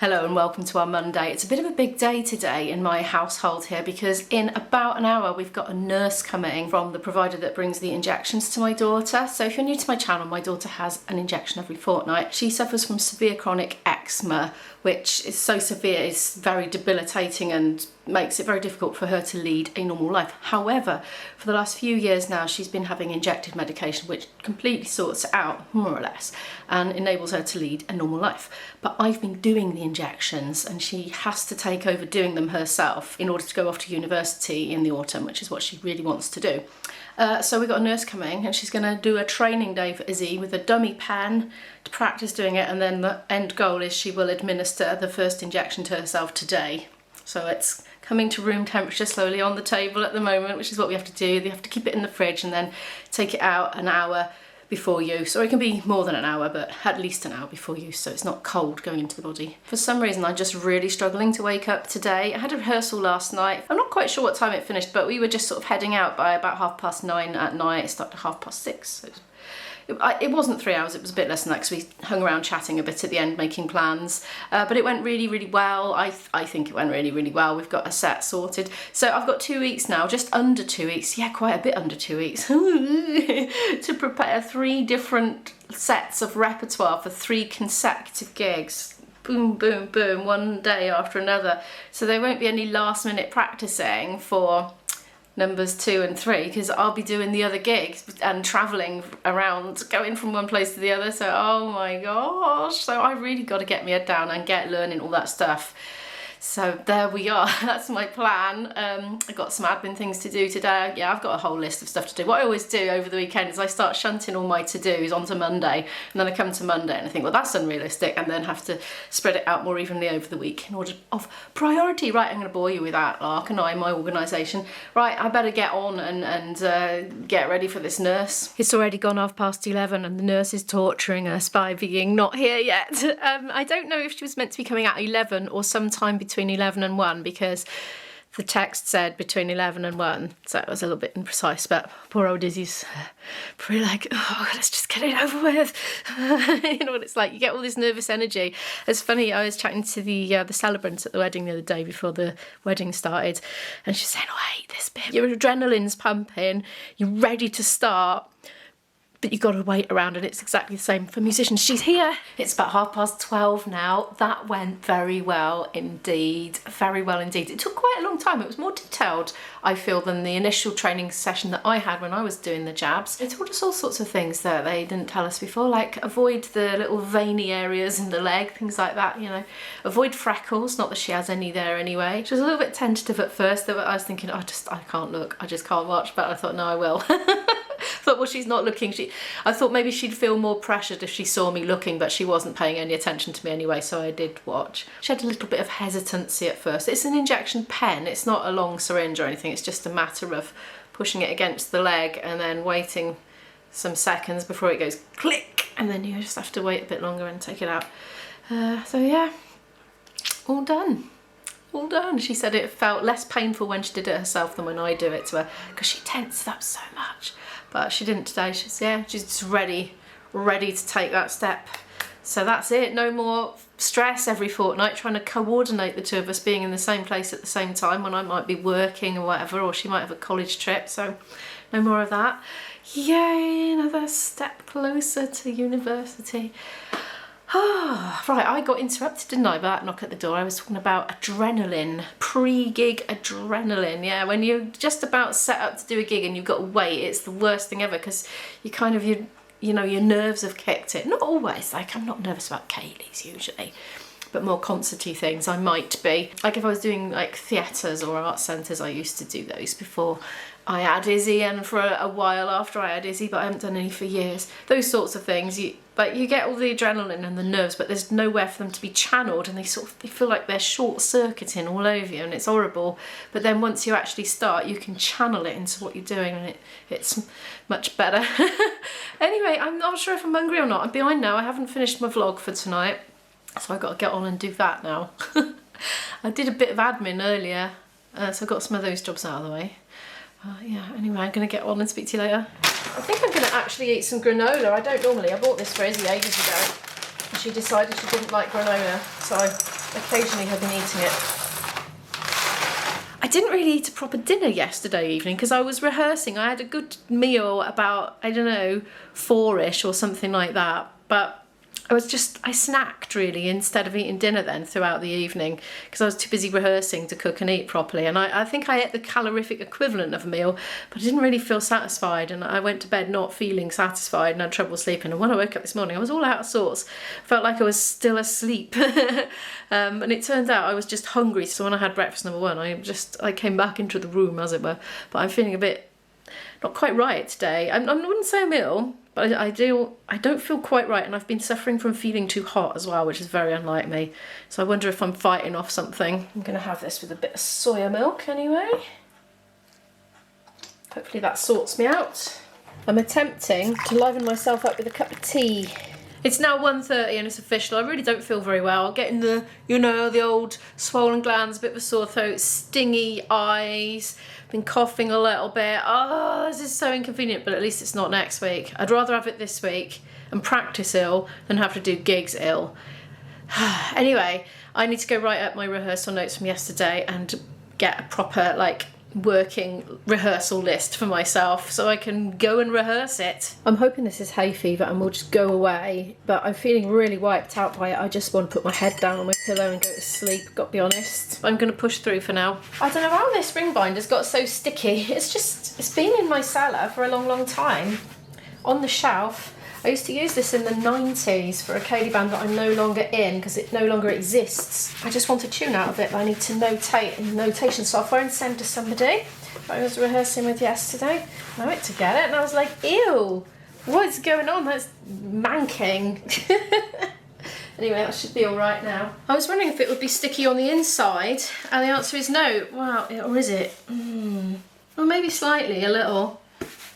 Hello and welcome to our Monday. It's a bit of a big day today in my household here because in about an hour we've got a nurse coming from the provider that brings the injections to my daughter. So if you're new to my channel, my daughter has an injection every fortnight. She suffers from severe chronic eczema, which is so severe it's very debilitating and makes it very difficult for her to lead a normal life. However, for the last few years now she's been having injected medication which completely sorts it out, more or less, and enables her to lead a normal life. But I've been doing the injections and she has to take over doing them herself in order to go off to university in the autumn, which is what she really wants to do. So we've got a nurse coming and she's going to do a training day for Izzy with a dummy pen to practice doing it, and then the end goal is she will administer the first injection to herself today. So it's coming to room temperature slowly on the table at the moment, which is what we have to do. They have to keep it in the fridge and then take it out an hour before use, or it can be more than an hour, but at least an hour before use, so it's not cold going into the body. For some reason I'm just really struggling to wake up today. I had a rehearsal last night. I'm not quite sure what time it finished, but we were just sort of heading out by about 9:30 at night. It started at 6:30, so it wasn't 3 hours, it was a bit less than that because we hung around chatting a bit at the end, making plans. But it went really, really well. I think it went really, really well. We've got a set sorted. So I've got 2 weeks now, just under 2 weeks, yeah, quite a bit under 2 weeks, to prepare 3 different sets of repertoire for 3 consecutive gigs. Boom, boom, boom, one day after another. So there won't be any last minute practicing for numbers 2 and 3 because I'll be doing the other gigs and travelling around, going from one place to the other. So oh my gosh, so I really got to get my head down and get learning all that stuff. So there we are, that's my plan. I've got some admin things to do today. Yeah, I've got a whole list of stuff to do. What I always do over the weekend is I start shunting all my to-dos onto Monday, and then I come to Monday and I think, well, that's unrealistic, and then have to spread it out more evenly over the week in order of priority. Right, I'm going to bore you with that, Lark and I, my organisation. Right, I better get on and get ready for this nurse. It's already gone 11:30 and the nurse is torturing us by being not here yet. I don't know if she was meant to be coming at 11 or sometime between 11 and 1 because the text said between 11 and 1, so it was a little bit imprecise, but poor old Izzy's pretty like, oh, let's just get it over with. You know what it's like, you get all this nervous energy. It's funny, I was chatting to the celebrants at the wedding the other day before the wedding started, and she's saying, oh, I hate this bit. Your adrenaline's pumping, you're ready to start, but you've got to wait around, and it's exactly the same for musicians. She's here. It's about 12:30 now. That went very well indeed. Very well indeed. It took quite a long time. It was more detailed, I feel, than the initial training session that I had when I was doing the jabs. They told us all sorts of things that they didn't tell us before, like avoid the little veiny areas in the leg, things like that, you know. Avoid freckles, not that she has any there anyway. She was a little bit tentative at first. I was thinking, I can't look, I just can't watch, but I thought, no, I will. I thought, well, she's not looking. I thought maybe she'd feel more pressured if she saw me looking, but she wasn't paying any attention to me anyway, so I did watch. She had a little bit of hesitancy at first. It's an injection pen, it's not a long syringe or anything, it's just a matter of pushing it against the leg and then waiting some seconds before it goes click, and then you just have to wait a bit longer and take it out. So yeah, all done. All done. She said it felt less painful when she did it herself than when I do it to her, because she tenses up so much. But she didn't today. She's just ready to take that step. So that's it. No more stress every fortnight trying to coordinate the 2 of us being in the same place at the same time when I might be working or whatever, or she might have a college trip. So no more of that. Yay, another step closer to university. Right, I got interrupted, didn't I, by that knock at the door. I was talking about adrenaline, pre-gig adrenaline. Yeah, when you're just about set up to do a gig and you've got to wait, it's the worst thing ever because you kind of, you know, your nerves have kicked in. Not always, like I'm not nervous about Kaylee's usually, but more concerty things I might be. Like if I was doing like theatres or art centres, I used to do those before I had Izzy, and for a while after I had Izzy, but I haven't done any for years. Those sorts of things, you get all the adrenaline and the nerves, but there's nowhere for them to be channeled, and they feel like they're short-circuiting all over you, and it's horrible. But then once you actually start, you can channel it into what you're doing, and it's much better. Anyway, I'm not sure if I'm hungry or not. I'm behind now. I haven't finished my vlog for tonight, so I've got to get on and do that now. I did a bit of admin earlier, so I got some of those jobs out of the way. Yeah, anyway, I'm going to get on and speak to you later. I think I'm going to actually eat some granola. I don't normally. I bought this for Izzy ages ago. And she decided she didn't like granola, so occasionally have been eating it. I didn't really eat a proper dinner yesterday evening because I was rehearsing. I had a good meal about, I don't know, 4-ish or something like that. But I snacked really instead of eating dinner then throughout the evening because I was too busy rehearsing to cook and eat properly. And I think I ate the calorific equivalent of a meal, but I didn't really feel satisfied. And I went to bed not feeling satisfied and had trouble sleeping. And when I woke up this morning, I was all out of sorts. Felt like I was still asleep. And it turns out I was just hungry. So when I had breakfast number one, I came back into the room, as it were. But I'm feeling a bit not quite right today. I wouldn't say I'm ill, but I don't feel quite right, and I've been suffering from feeling too hot as well, which is very unlike me. So I wonder if I'm fighting off something. I'm going to have this with a bit of soya milk anyway. Hopefully that sorts me out. I'm attempting to liven myself up with a cup of tea. It's now 1:30 and it's official. I really don't feel very well. Getting the, you know, the old swollen glands, a bit of a sore throat, stingy eyes, been coughing a little bit. Oh, this is so inconvenient, but at least it's not next week. I'd rather have it this week and practice ill than have to do gigs ill. Anyway, I need to go write up my rehearsal notes from yesterday and get a proper, like, working rehearsal list for myself so I can go and rehearse it. I'm hoping this is hay fever and will just go away, but I'm feeling really wiped out by it. I just want to put my head down on my pillow and go to sleep, got to be honest. I'm going to push through for now. I don't know how this ring binder's got so sticky. It's been in my cellar for a long time on the shelf. I used to use this in the 90s for a Cayley band that I'm no longer in because it no longer exists. I just want a tune out of it, but I need to notate in notation software and send to somebody I was rehearsing with yesterday. And I went to get it and I was like, ew, what's going on? That's manking. Anyway, that should be all right now. I was wondering if it would be sticky on the inside, and the answer is no. Wow, or is it? Well, maybe slightly, a little.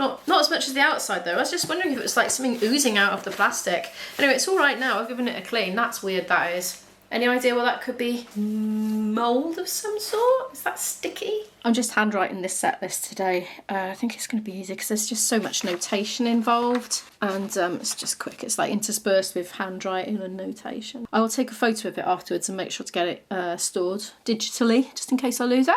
Not as much as the outside though. I was just wondering if it was like something oozing out of the plastic. Anyway, it's all right now. I've given it a clean. That's weird, that is. Any idea what that could be? Mould of some sort? Is that sticky? I'm just handwriting this set list today. I think it's going to be easy because there's just so much notation involved, and it's just quick. It's like interspersed with handwriting and notation. I will take a photo of it afterwards and make sure to get it stored digitally just in case I lose it.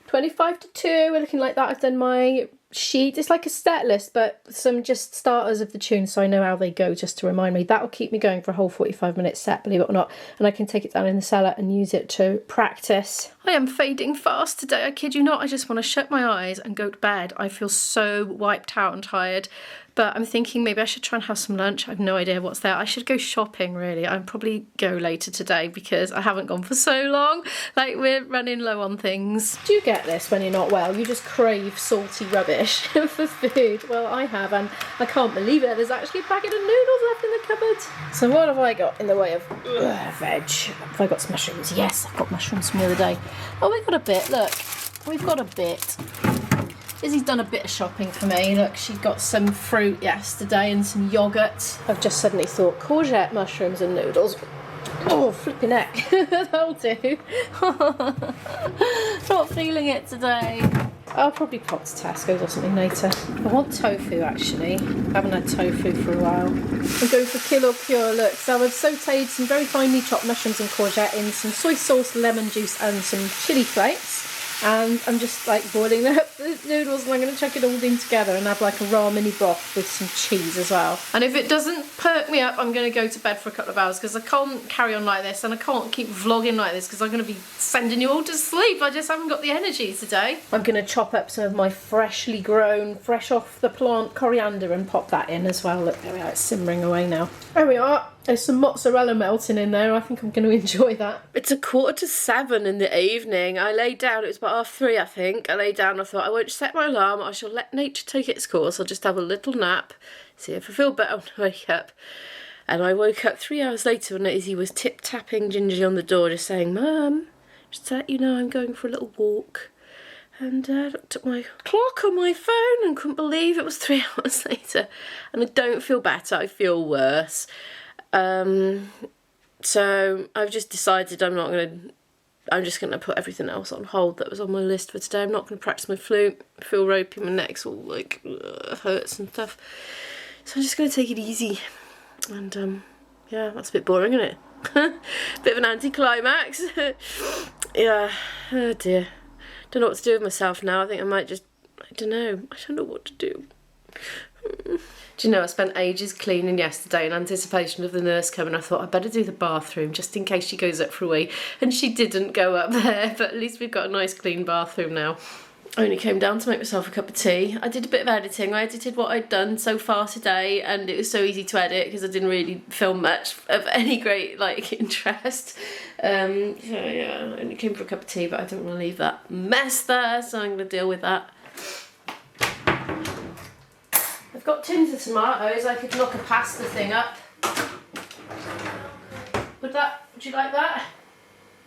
25 to 2, we're looking like that. I've done my sheet. It's like a set list, but some just starters of the tune so I know how they go, just to remind me. That'll keep me going for a whole 45-minute set, believe it or not, and I can take it down in the cellar and use it to practice. I am fading fast today, I kid you not. I just want to shut my eyes and go to bed. I feel so wiped out and tired. But I'm thinking maybe I should try and have some lunch. I have no idea what's there. I should go shopping, really. I'll probably go later today because I haven't gone for so long. Like, we're running low on things. Do you get this when you're not well? You just crave salty rubbish for food. Well, I have, and I can't believe it. There's actually a packet of noodles left in the cupboard. So what have I got in the way of veg? Have I got some mushrooms? Yes, I've got mushrooms from the other day. Oh, we've got a bit. Look, we've got a bit. Izzy's done a bit of shopping for me. Look, she got some fruit yesterday and some yoghurt. I've just suddenly thought courgette, mushrooms and noodles. Oh, flipping heck. That'll do. Not feeling it today. I'll probably pop to Tesco's or something later. I want tofu, actually. I haven't had tofu for a while. I'm going for Kill or Cure. Look, so I've sautéed some very finely chopped mushrooms and courgette in some soy sauce, lemon juice and some chilli flakes. And I'm just like boiling up the noodles, and I'm going to chuck it all in together and have like a ramen-y broth with some cheese as well. And if it doesn't perk me up, I'm going to go to bed for a couple of hours because I can't carry on like this, and I can't keep vlogging like this because I'm going to be sending you all to sleep. I just haven't got the energy today. I'm going to chop up some of my freshly grown, fresh off the plant coriander and pop that in as well. Look, there we are, it's simmering away now. There we are. There's some mozzarella melting in there. I think I'm going to enjoy that. It's 6:45 in the evening. I laid down, it was about 3:30 I think. I laid down, I thought I won't set my alarm. I shall let nature take its course. I'll just have a little nap, see if I feel better when I wake up. And I woke up 3 hours later and Izzy was tip-tapping gingerly on the door just saying, Mum, just to let you know I'm going for a little walk. And I looked at my clock on my phone and couldn't believe it was 3 hours later. And I don't feel better, I feel worse. So I've just decided I'm just going to put everything else on hold that was on my list for today. I'm not going to practice my flute. I feel ropey, my neck's all like hurts and stuff. So I'm just going to take it easy. And yeah, that's a bit boring, isn't it? Bit of an anticlimax. Yeah, oh dear. Don't know what to do with myself now. I think I might just, I don't know what to do. Do you know, I spent ages cleaning yesterday in anticipation of the nurse coming. I thought I'd better do the bathroom just in case she goes up for a wee. And she didn't go up there, but at least we've got a nice clean bathroom now. I only came down to make myself a cup of tea. I did a bit of editing. I edited what I'd done so far today, and it was so easy to edit because I didn't really film much of any great interest. So yeah, I only came for a cup of tea, but I don't want to leave that mess there, so I'm going to deal with that. I've got tins of tomatoes. I could knock a pasta thing up. Would you like that?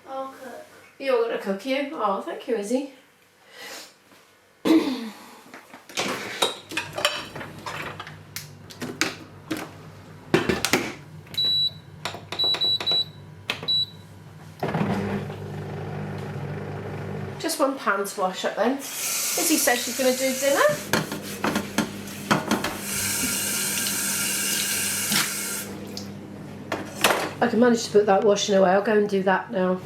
I'll cook. You're going to cook, you? Oh, thank you, Izzy. Just one pan to wash up then. Izzy says she's going to do dinner. I can manage to put that washing away. I'll go and do that now.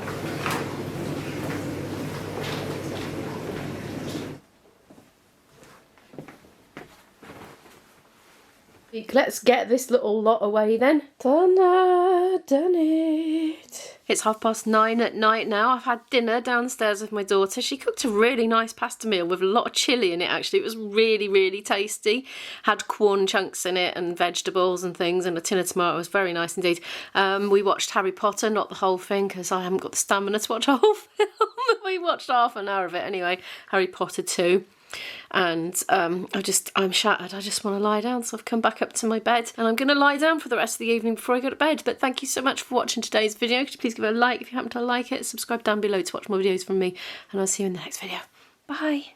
Let's get this little lot away then. Done it. It's 9:30 at night now. I've had dinner downstairs with my daughter. She cooked a really nice pasta meal with a lot of chilli in it actually. It was really, really tasty. Had corn chunks in it and vegetables and things and a tin of tomato. It was very nice indeed. We watched Harry Potter, not the whole thing because I haven't got the stamina to watch a whole film. We watched half an hour of it anyway. Harry Potter 2. And I'm shattered. I just want to lie down, so I've come back up to my bed and I'm going to lie down for the rest of the evening before I go to bed. But thank you so much for watching today's video. Could you please give it a like if you happen to like it, subscribe down below to watch more videos from me, and I'll see you in the next video. Bye.